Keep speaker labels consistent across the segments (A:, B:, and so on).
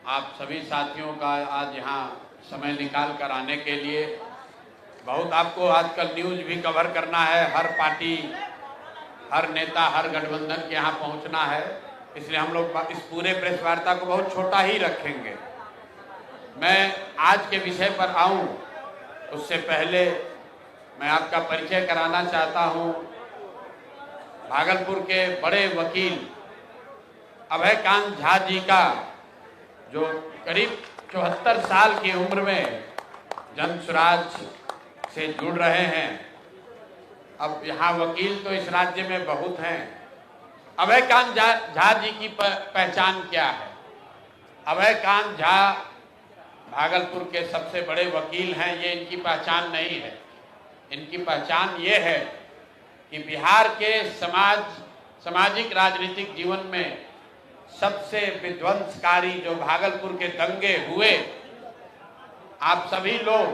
A: आप सभी साथियों का आज यहाँ समय निकाल कर आने के लिए। बहुत आपको आजकल न्यूज़ भी कवर करना है, हर पार्टी, हर नेता, हर गठबंधन के यहाँ पहुँचना है, इसलिए हम लोग इस पूरे प्रेस वार्ता को बहुत छोटा ही रखेंगे। मैं आज के विषय पर आऊँ उससे पहले मैं आपका परिचय कराना चाहता हूँ। भागलपुर के बड़े वकील अभयकांत झा जी का, जो करीब 74 साल की उम्र में जनसुराज से जुड़ रहे हैं। अब यहाँ वकील तो इस राज्य में बहुत हैं। अभयकांत झा जी की पहचान क्या है? अभयकांत झा भागलपुर के सबसे बड़े वकील हैं, ये इनकी पहचान नहीं है। इनकी पहचान ये है कि बिहार के सामाजिक राजनीतिक जीवन में सबसे विध्वंसकारी जो भागलपुर के दंगे हुए, आप सभी लोग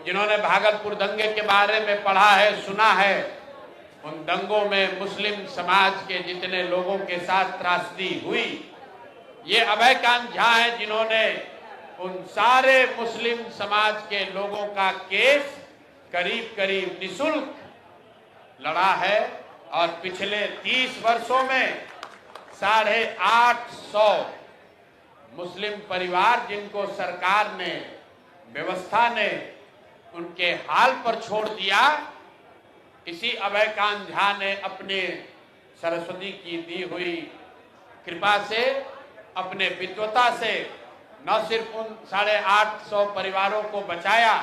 A: जिन्होंने भागलपुर दंगे के बारे में पढ़ा है, सुना है, उन दंगों में मुस्लिम समाज के जितने लोगों के साथ त्रासदी हुई, ये अभयकांत झा हैं जिन्होंने उन सारे मुस्लिम समाज के लोगों का केस करीब करीब निःशुल्क लड़ा है। और पिछले 30 वर्षों में 850 मुस्लिम परिवार जिनको सरकार ने, व्यवस्था ने उनके हाल पर छोड़ दिया, इसी अभयकांत झा ने अपने सरस्वती की दी हुई कृपा से, अपने विद्वता से न सिर्फ उन 850 परिवारों को बचाया,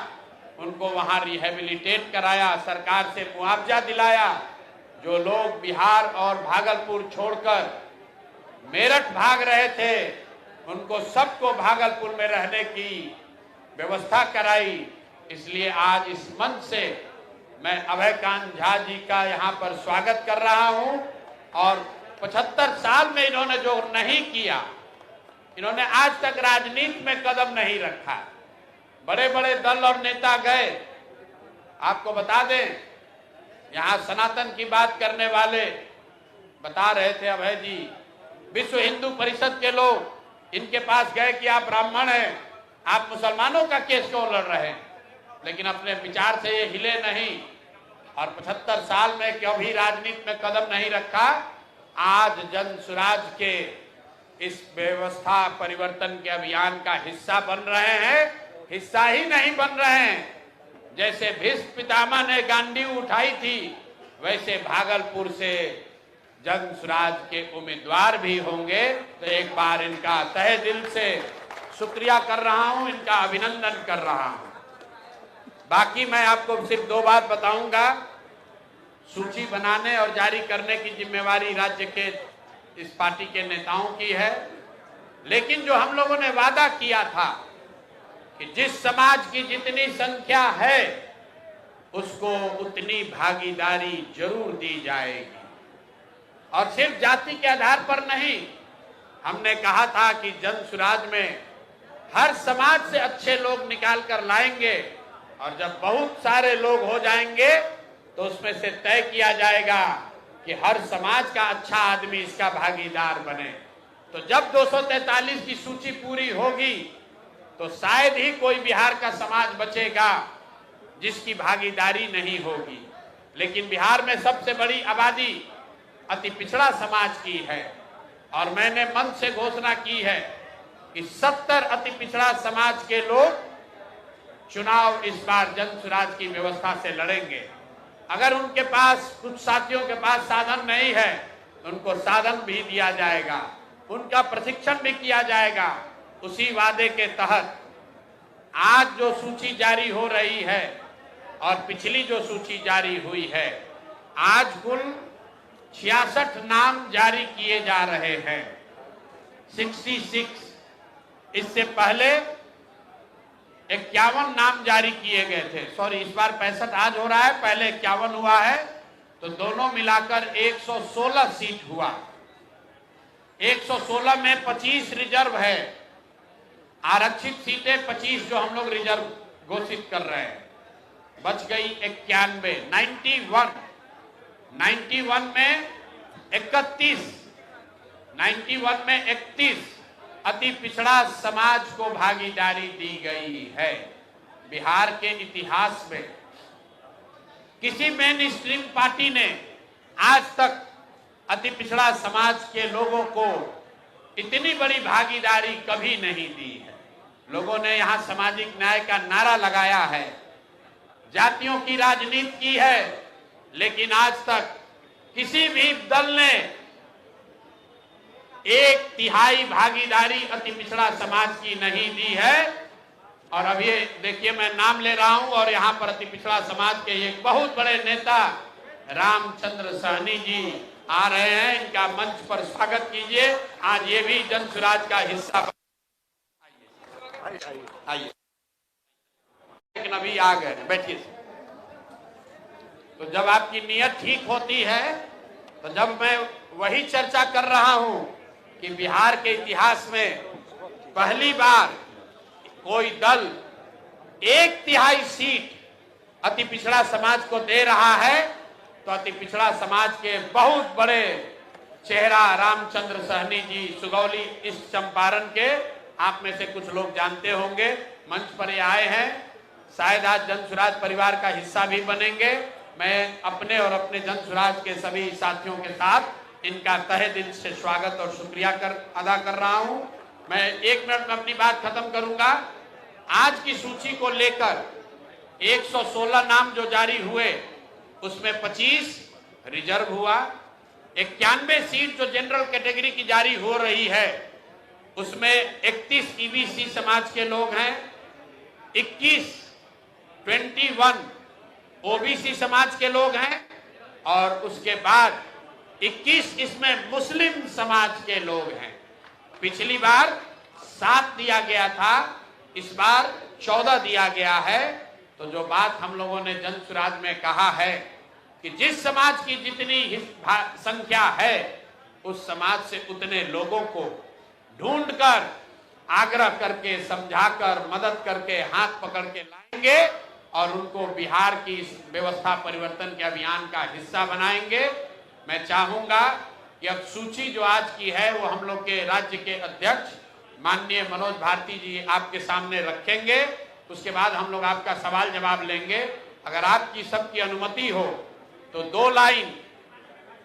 A: उनको वहां रिहेबिलिटेट कराया, सरकार से मुआवजा दिलाया। जो लोग बिहार और भागलपुर छोड़कर मेरठ भाग रहे थे, उनको सबको भागलपुर में रहने की व्यवस्था कराई। इसलिए आज इस मंच से मैं अभयकांत झा जी का यहाँ पर स्वागत कर रहा हूँ। और 75 साल में इन्होंने जो नहीं किया, इन्होंने आज तक राजनीति में कदम नहीं रखा। बड़े बड़े दल और नेता गए, आपको बता दें, यहाँ सनातन की बात करने वाले बता रहे थे अभय जी, विश्व हिंदू परिषद के लोग इनके पास गए कि आप ब्राह्मण हैं, आप मुसलमानों का केस क्यों लड़ रहे हैं, लेकिन अपने विचार से ये हिले नहीं और 75 साल में कभी राजनीति में कदम नहीं रखा। आज जनसुराज के इस व्यवस्था परिवर्तन के अभियान का हिस्सा बन रहे हैं। हिस्सा ही नहीं बन रहे हैं, जैसे भीष्म पितामह ने गांडी उठाई थी, वैसे भागलपुर से जनसुराज के उम्मीदवार भी होंगे। तो एक बार इनका तहे दिल से शुक्रिया कर रहा हूं, इनका अभिनंदन कर रहा हूं। बाकी मैं आपको सिर्फ 2 बात बताऊंगा। सूची बनाने और जारी करने की जिम्मेवारी राज्य के इस पार्टी के नेताओं की है, लेकिन जो हम लोगों ने वादा किया था कि जिस समाज की जितनी संख्या है उसको उतनी भागीदारी जरूर दी जाएगी। और सिर्फ जाति के आधार पर नहीं, हमने कहा था कि जनसुराज में हर समाज से अच्छे लोग निकाल कर लाएंगे और जब बहुत सारे लोग हो जाएंगे तो उसमें से तय किया जाएगा कि हर समाज का अच्छा आदमी इसका भागीदार बने। तो जब 243 की सूची पूरी होगी तो शायद ही कोई बिहार का समाज बचेगा जिसकी भागीदारी नहीं होगी। लेकिन बिहार में सबसे बड़ी आबादी अति पिछड़ा समाज की है और मैंने मंच से घोषणा की है कि 70 अति पिछड़ा समाज के लोग चुनाव इस बार जनसुराज की व्यवस्था से लड़ेंगे। अगर उनके पास, कुछ साथियों के पास साधन नहीं है, उनको साधन भी दिया जाएगा, उनका प्रशिक्षण भी किया जाएगा। उसी वादे के तहत आज जो सूची जारी हो रही है और पिछली जो सूची जारी हुई है, आज कुल 66 नाम जारी किए जा रहे हैं, 66। इससे पहले 51 नाम जारी किए गए थे। सॉरी, इस बार 65 आज हो रहा है, पहले 51 हुआ है, तो दोनों मिलाकर 116 सीट हुआ। 116 में 25 रिजर्व है, आरक्षित सीटें 25 जो हम लोग रिजर्व घोषित कर रहे हैं, बच गई 91। 91 में 31, 91 में 31 अति पिछड़ा समाज को भागीदारी दी गई है। बिहार के इतिहास में किसी मेन स्ट्रीम पार्टी ने आज तक अति पिछड़ा समाज के लोगों को इतनी बड़ी भागीदारी कभी नहीं दी है। लोगों ने यहाँ सामाजिक न्याय का नारा लगाया है, जातियों की राजनीति की है, लेकिन आज तक किसी भी दल ने 1/3 भागीदारी अति पिछड़ा समाज की नहीं दी है। और अब ये देखिए, मैं नाम ले रहा हूं और यहाँ पर अति पिछड़ा समाज के एक बहुत बड़े नेता रामचंद्र सहनी जी आ रहे हैं। इनका मंच पर स्वागत कीजिए। आज ये भी जन सुराज का हिस्सा। आइए, लेकिन अभी आ गए, बैठिए। तो जब आपकी नीयत ठीक होती है, तो जब मैं वही चर्चा कर रहा हूं कि बिहार के इतिहास में पहली बार कोई दल 1/3 सीट अति पिछड़ा समाज को दे रहा है, तो अति पिछड़ा समाज के बहुत बड़े चेहरा रामचंद्र सहनी जी, सुगौली ईस्ट चंपारण के, आप में से कुछ लोग जानते होंगे, मंच पर ये आए हैं। शायद आज जन सुराज परिवार का हिस्सा भी बनेंगे। मैं अपने और अपने जन सुराज के सभी साथियों के साथ इनका तहे दिल से स्वागत और शुक्रिया अदा कर रहा हूं। मैं 1 मिनट में अपनी बात खत्म करूंगा। आज की सूची को लेकर 116 नाम जो जारी हुए, उसमें 25 रिजर्व हुआ। 91 सीट जो जनरल कैटेगरी की जारी हो रही है, उसमें 31 ईबीसी समाज के लोग हैं, 21 ओबीसी समाज के लोग हैं, और उसके बाद 21 इसमें मुस्लिम समाज के लोग हैं। पिछली बार 7 दिया गया था, इस बार 14 दिया गया है। तो जो बात हम लोगों ने जन सुराज में कहा है कि जिस समाज की जितनी संख्या है, उस समाज से उतने लोगों को ढूंढकर, आग्रह करके, समझाकर, मदद करके, हाथ पकड़ के लाएंगे और उनको बिहार की इस व्यवस्था परिवर्तन के अभियान का हिस्सा बनाएंगे। मैं चाहूंगा कि अब सूची जो आज की है वो हम लोग के राज्य के अध्यक्ष माननीय मनोज भारती जी आपके सामने रखेंगे। उसके बाद हम लोग आपका सवाल जवाब लेंगे। अगर आपकी सबकी अनुमति हो तो 2 लाइन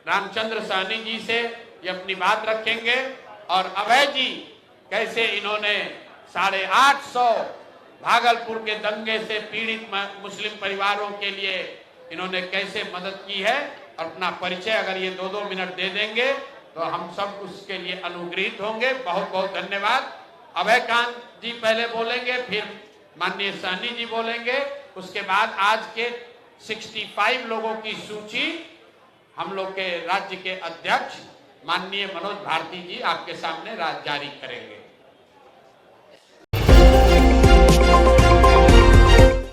A: रामचंद्र सहनी जी से ये अपनी बात रखेंगे, और अभय जी कैसे इन्होंने 850 भागलपुर के दंगे से पीड़ित मुस्लिम परिवारों के लिए इन्होंने कैसे मदद की है, और अपना परिचय अगर ये 2-2 मिनट दे देंगे तो हम सब उसके लिए अनुग्रहित होंगे। बहुत बहुत धन्यवाद। अभय कांत जी पहले बोलेंगे, फिर माननीय सहनी जी बोलेंगे। उसके बाद आज के 65 लोगों की सूची हम लोग के राज्य के अध्यक्ष माननीय मनोज भारती जी आपके सामने जारी करेंगे।